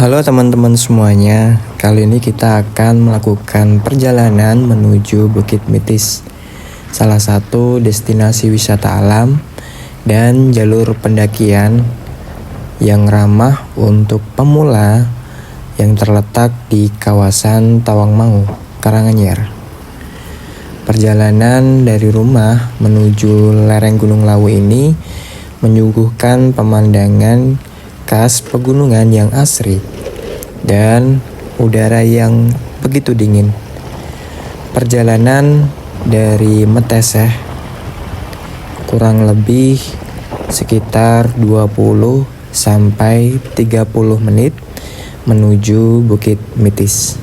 Halo teman-teman semuanya, kali ini kita akan melakukan perjalanan menuju Bukit Mitis, salah satu destinasi wisata alam dan jalur pendakian yang ramah untuk pemula yang terletak di kawasan Tawangmangu, Karanganyar. Perjalanan dari rumah menuju lereng Gunung Lawu ini menyuguhkan pemandangan khas pegunungan yang asri dan udara yang begitu dingin. Perjalanan dari Meteseh kurang lebih sekitar 20 sampai 30 menit menuju Bukit Mitis.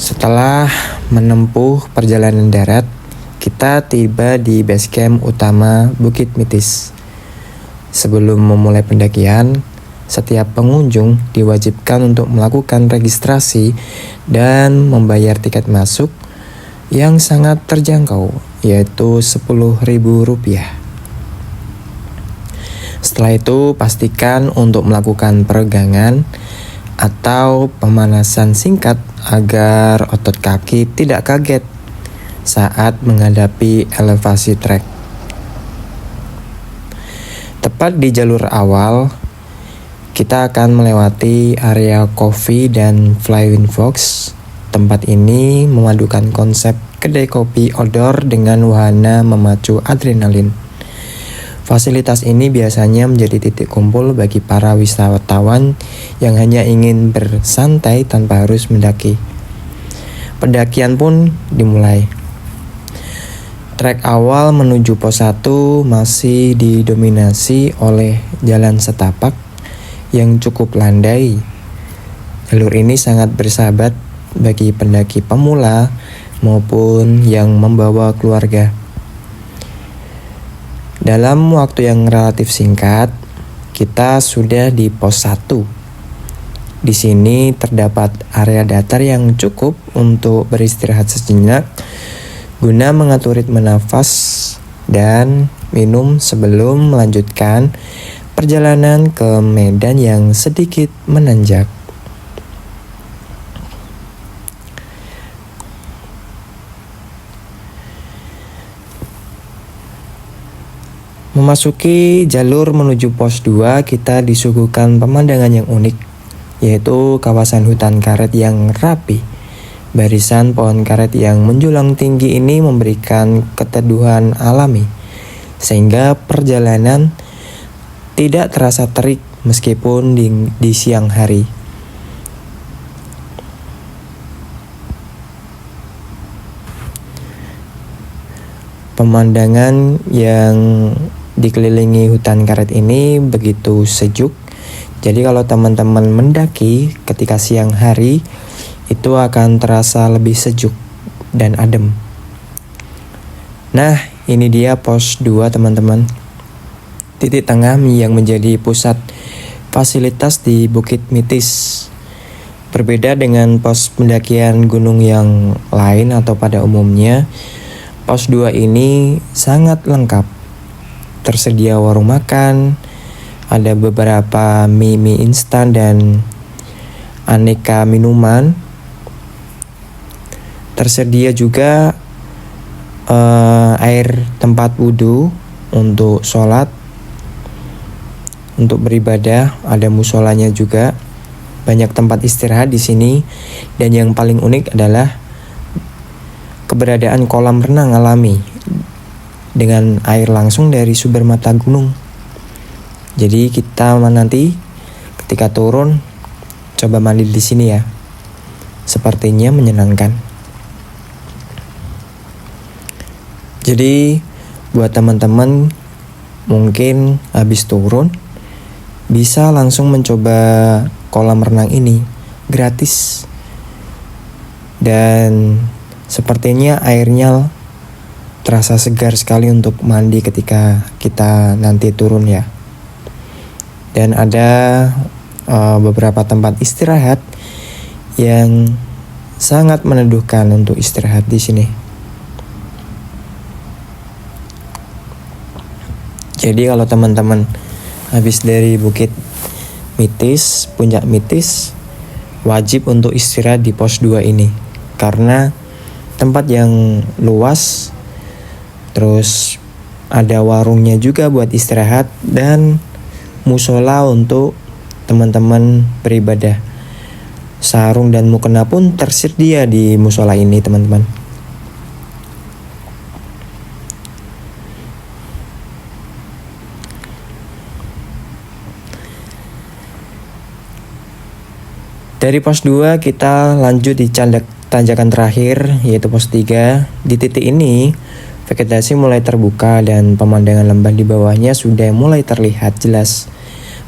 Setelah menempuh perjalanan darat, kita tiba di base camp utama Bukit Mitis. Sebelum memulai pendakian, setiap pengunjung diwajibkan untuk melakukan registrasi dan membayar tiket masuk yang sangat terjangkau, yaitu Rp10.000. Setelah itu, pastikan untuk melakukan peregangan atau pemanasan singkat agar otot kaki tidak kaget saat menghadapi elevasi trek. Tepat di jalur awal, kita akan melewati area Coffee dan Flying Fox. Tempat ini memadukan konsep kedai kopi outdoor dengan wahana memacu adrenalin. Fasilitas ini biasanya menjadi titik kumpul bagi para wisatawan yang hanya ingin bersantai tanpa harus mendaki. Pendakian pun dimulai. Trek awal menuju pos 1 masih didominasi oleh jalan setapak yang cukup landai. Jalur ini sangat bersahabat bagi pendaki pemula maupun yang membawa keluarga. Dalam waktu yang relatif singkat, kita sudah di pos 1. Di sini terdapat area datar yang cukup untuk beristirahat sejenak guna mengatur ritme nafas dan minum sebelum melanjutkan perjalanan ke medan yang sedikit menanjak. Memasuki jalur menuju pos 2, kita disuguhkan pemandangan yang unik, yaitu kawasan hutan karet yang rapi. Barisan pohon karet yang menjulang tinggi ini memberikan keteduhan alami, sehingga perjalanan tidak terasa terik meskipun di siang hari. Pemandangan yang dikelilingi hutan karet ini begitu sejuk. Jadi kalau teman-teman mendaki ketika siang hari, itu akan terasa lebih sejuk dan adem. Nah, ini dia pos 2 teman-teman. Titik tengah yang menjadi pusat fasilitas di Bukit Mitis. Berbeda dengan pos pendakian gunung yang lain atau pada umumnya, pos 2 ini sangat lengkap. Tersedia warung makan, ada beberapa mie instan dan aneka minuman. Tersedia juga air tempat wudhu untuk sholat, untuk beribadah, ada musolanya juga. Banyak tempat istirahat di sini, dan yang paling unik adalah keberadaan kolam renang alami dengan air langsung dari sumber mata gunung. Jadi kita nanti ketika turun coba mandi di sini ya. Sepertinya menyenangkan. Jadi buat teman-teman mungkin habis turun bisa langsung mencoba kolam renang ini gratis. Dan sepertinya airnya terasa segar sekali untuk mandi ketika kita nanti turun ya. Dan ada beberapa tempat istirahat yang sangat meneduhkan untuk istirahat di sini. Jadi kalau teman-teman habis dari Bukit Mitis, Puncak Mitis, wajib untuk istirahat di pos 2 ini karena tempat yang luas, terus ada warungnya juga buat istirahat dan musola untuk teman-teman beribadah. Sarung dan mukena pun tersedia di musola ini, teman-teman. Dari pos 2 kita lanjut di tanjakan terakhir yaitu pos 3. Di titik ini vegetasi mulai terbuka dan pemandangan lembah di bawahnya sudah mulai terlihat jelas,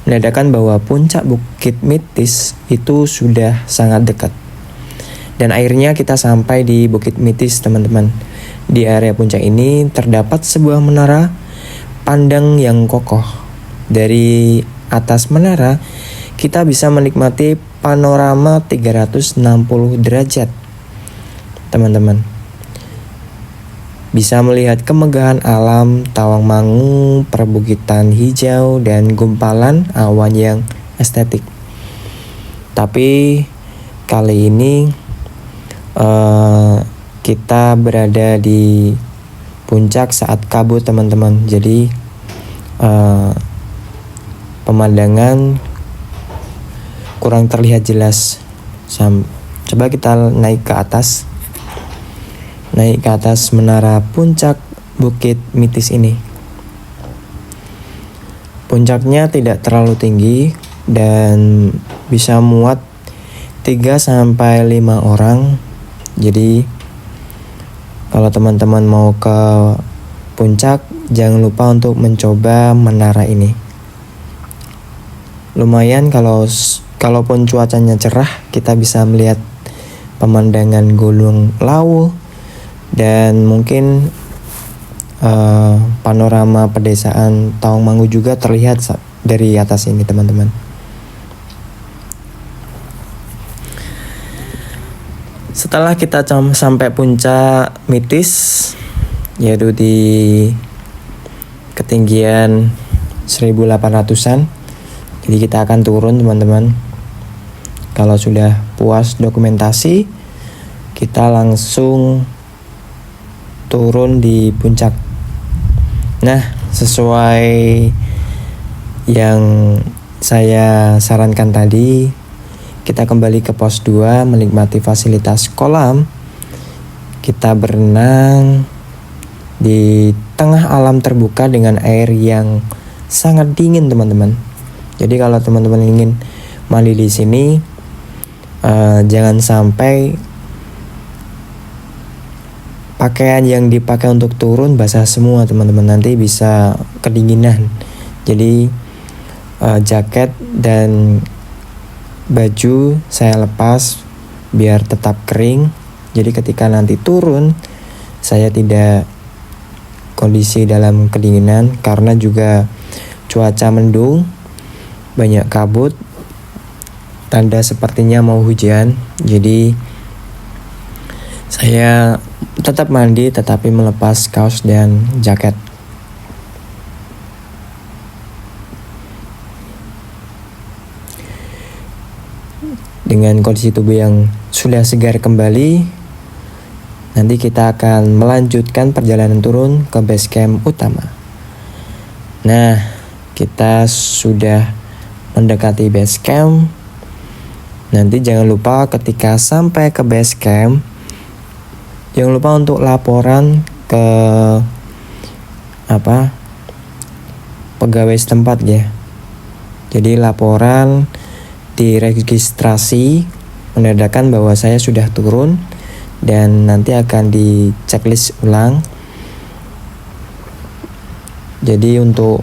menandakan bahwa puncak Bukit Mitis itu sudah sangat dekat. Dan akhirnya kita sampai di Bukit Mitis, teman-teman. Di area puncak ini terdapat sebuah menara pandang yang kokoh. Dari atas menara kita bisa menikmati panorama 360 derajat, teman-teman. Bisa melihat kemegahan alam Tawangmangu, perbukitan hijau, dan gumpalan awan yang estetik. Tapi kali ini kita berada di puncak saat kabut, teman-teman. Jadi pemandangan kurang terlihat jelas. Coba kita naik ke atas menara puncak Bukit Mitis ini. Puncaknya tidak terlalu tinggi dan bisa muat 3-5 orang. Jadi kalau teman-teman mau ke puncak, jangan lupa untuk mencoba menara ini. Lumayan kalaupun cuacanya cerah, kita bisa melihat pemandangan Gunung Lawu dan mungkin panorama pedesaan Tawangmangu juga terlihat dari atas ini, teman-teman. Setelah kita sampai puncak Mitis, yaitu di ketinggian 1800-an, jadi kita akan turun, teman-teman. Kalau sudah puas dokumentasi, kita langsung turun di puncak. Nah, sesuai yang saya sarankan tadi, kita kembali ke pos 2 menikmati fasilitas kolam. Kita berenang di tengah alam terbuka dengan air yang sangat dingin, teman-teman. Jadi kalau teman-teman ingin mandi di sini, jangan sampai pakaian yang dipakai untuk turun basah semua, teman-teman. Nanti bisa kedinginan. Jadi jaket dan baju saya lepas biar tetap kering. Jadi ketika nanti turun, saya tidak kondisi dalam kedinginan karena juga cuaca mendung, banyak kabut, tanda sepertinya mau hujan. Jadi saya tetap mandi tetapi melepas kaos dan jaket. Dengan kondisi tubuh yang sudah segar kembali, nanti kita akan melanjutkan perjalanan turun ke base camp utama. Nah, kita sudah mendekati base camp. Nanti jangan lupa ketika sampai ke base camp, jangan lupa untuk laporan ke pegawai setempat ya. Jadi laporan di registrasi menandakan bahwa saya sudah turun dan nanti akan di checklist ulang. Jadi untuk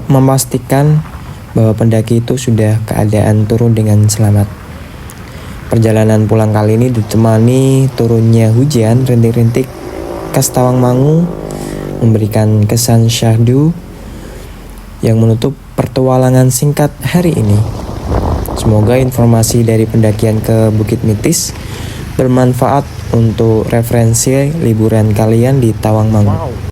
memastikan bahwa pendaki itu sudah keadaan turun dengan selamat. Perjalanan pulang kali ini ditemani turunnya hujan rintik-rintik khas Tawangmangu, memberikan kesan syahdu yang menutup pertualangan singkat hari ini. Semoga informasi dari pendakian ke Bukit Mitis bermanfaat untuk referensi liburan kalian di Tawangmangu.